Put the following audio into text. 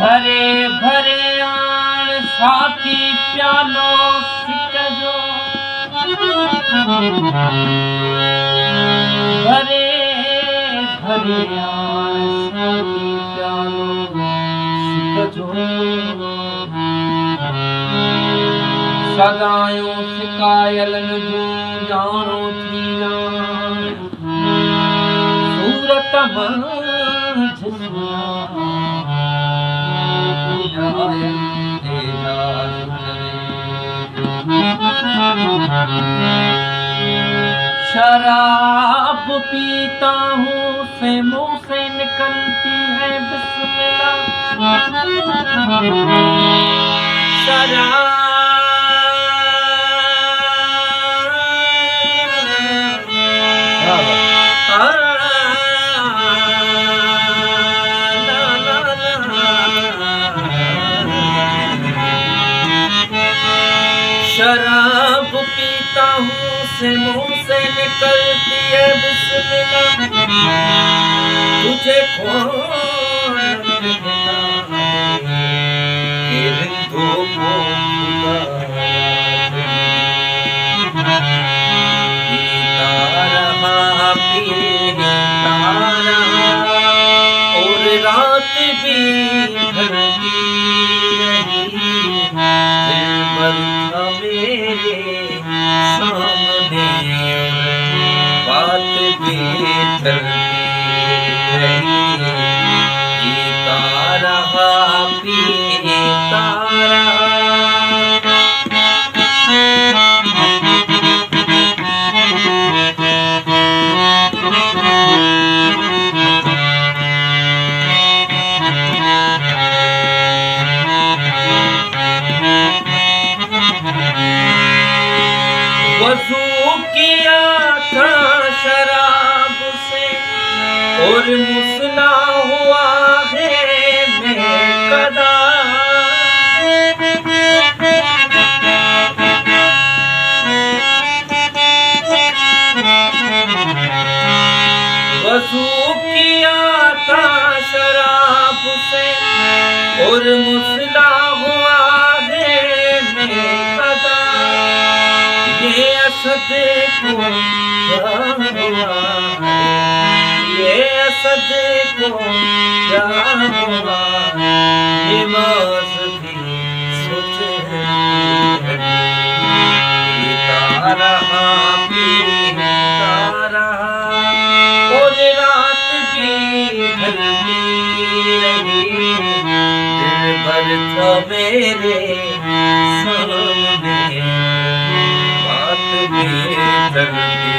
भरे भरे आन साथी प्यालो सिकजो, भरे भरे आन साथी प्यालो सिकजो, सदायूं सिकायलन जो जानो थी सूरत शराब पीता हूँ से मुंह से निकलती है बिस्मिल्लाह, शराब पीता हूँ से मुंह से निकलती है बिस्मिल्लाह, तुझे कौन कहता कि रिंदों को पीता रहा और रात भी ढलती रही, मेरे सामने बात भी चलती रही, पीता रहा पीता रहा। वज़ू किया था शराब से और मुसला हुआ है बेकदा, वज़ू किया था शराब से और मुसला हुआ है बेकदा, ये असद को क्या हुआ, ये असद को क्या हुआ, नमाज़ भी सोचे पीता रहा पीता रहा और रात भी ढलती रही, दिल भर था मेरे सामने बात भी चलती